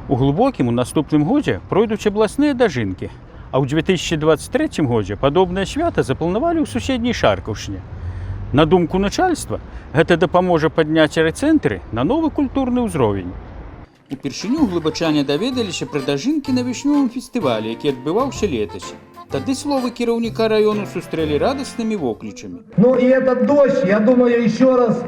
У глубокім у наступным годзе пройдуць абласныя дажынкі, а ў 2023 годзе падобнае свята запланавалі ў суседняй Шаркаўшчыне. На думку начальства, гэта дапаможа падняць райцэнтры на новы культурны ўзровень. Упершыню глыбачане даведаліся пра дажынкі на вішнёвым фестывалі, які адбываўся летась. Тады словы кіраўніка району сустрэлі радаснымі воклічамі. Ну и этот дождь, я думаю, еще раз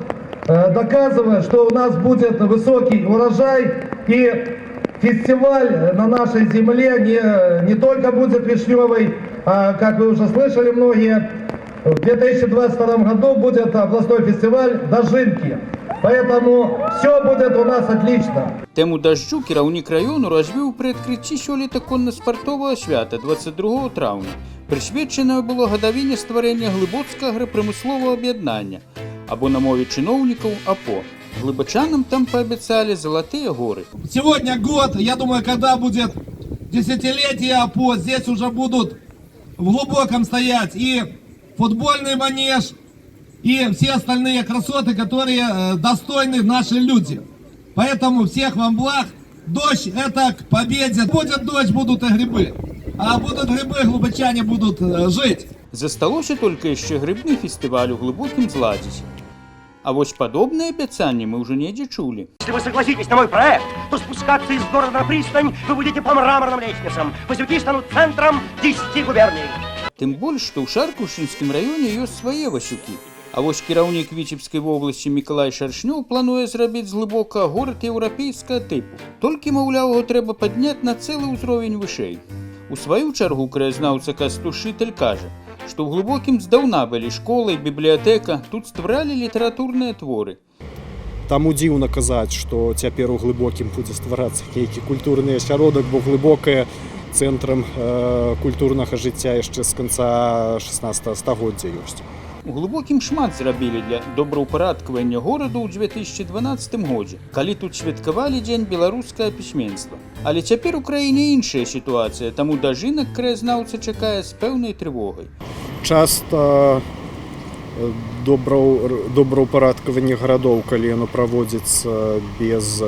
доказывает, что у нас будет высокий урожай, и фестиваль на нашей земле не только будет вишневый, а, как вы уже слышали многие, в 2022 году будет областной фестиваль «Дожинки». Поэтому все будет у нас отлично. Тему дажджу кіраўнік району развіў пры адкрыцці сёлета конна-спартовага свята 22 траўня. Прысвечанае было гадавіне стварэння глыбоцкага аграпрамысловага аб'яднання, або на мове чыноўнікаў АПО. Глыбачанам там пообещали золотые горы. Сегодня год, я думаю, когда будет десятилетие АПО, здесь уже будут в глубоком стоять и футбольный манеж, и все остальные красоты, которые достойны наши люди. Поэтому всех вам благ. Дождь – это к победе. Будет дождь, будут и грибы. А будут грибы, глубочане будут жить. Засталося только еще грибный фестиваль у глубоким зладзіць. А вот подобные обещания мы уже недзе чули. Если вы согласитесь на мой проект, то спускаться из города на пристань вы будете по мраморным лестницам. Пасюки станут центром 10 губерний. Тым больш, што ў Шаркаўшчынскім раёне ёсць свае Васюкі. А вось кіраўнік Віцебскай вобласці Мікалай Шаршнёў плануе зрабіць з глыбокага горад еўрапейскага тыпу. Толькі, маўляў, яго трэба падняць на цэлы ўзровень вышэй. У сваю чаргу краязнаўца Кастушыталь кажа, што ў глыбокім здаўна былі школа і бібліятэка, тут стваралі літаратурныя творы. Таму дзіўна казаць, што цяпер у глыбокім будзе стварацца нейкі культурны асяродак, бо глыбокае цэнтрам культурнага жыцця яшчэ з канца 16 стагоддзя ёсць. У глыбокім шмат зрабілі для добраўпарадкавання гораду ў 2012 годзе, калі тут святкавалі дзень беларускага пісьменства. Але цяпер у краіне іншая сітуацыя, таму дажынак краязнаўца чакае з пэўнай трывогай. Часта добраўпарадкаванне гарадоў, калі яно праводзіцца без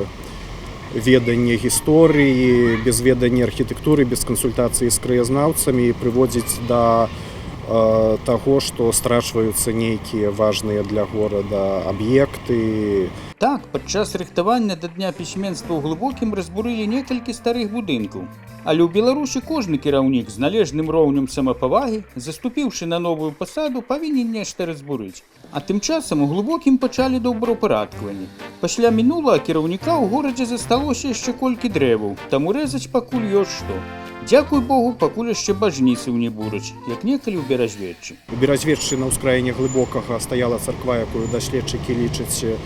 ведання гісторыі, без ведання архітэктуры, без кансультацыі з краязнаўцамі, прыводзіць да таго, што страчваюцца нейкія важныя для горада аб'екты. Так, падчас рыхтавання да дня пісьменства ў глыбокім разбурылі некалькі старых будынкаў. Але ў Беларусі кожны кіраўнік з належным роўнем самапавагі, заступіўшы на новую пасаду, павінен нешта разбурыць. А тым часам у глыбокім пачалі добраўпарадкаванне. Пасля мінулага кіраўніка ў горадзе засталося яшчэ колькі дрэваў, таму рэзаць пакуль ёсць што. Дзякуй Богу, пакуль яшчэ бажніцаў не бураць, як некалі ў Беразведчы. У Беразведчы на ўскраіне глыбокага стаяла царква, якую даследчыкі лічаць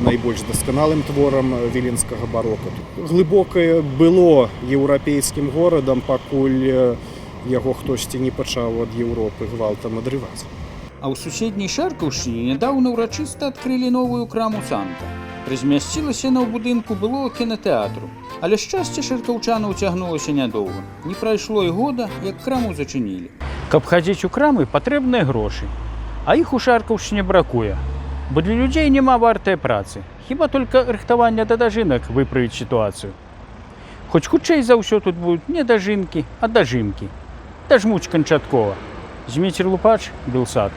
найбольш дасканалым творам віленскага барока. Глыбокае было еўрапейскім горадам, пакуль яго хтосьці не пачаў ад Еўропы гвалтам адрываць. А ў суседняй Шаркаўшчыне нядаўна ўрачыста адкрылі новую краму Санта. Размясцілася на ў будынку былого кінатэатру. Але шчасце шаркаўчанаў цягнулася нядоўга. Не прайшло і года, як краму зачынілі. Каб хадзіць у крамы, патрэбныя грошы. А іх у Шаркаўшчыне бракуе. Бо для людзей няма вартае працы. Хіба толькі рыхтаванне да дажынак выправіць сітуацыю. Хоць хутчэй за ўсё тут будуць не дажынкі, а дажымкі. Дажмуць канчаткова. Зміцер Лупач, Белсад.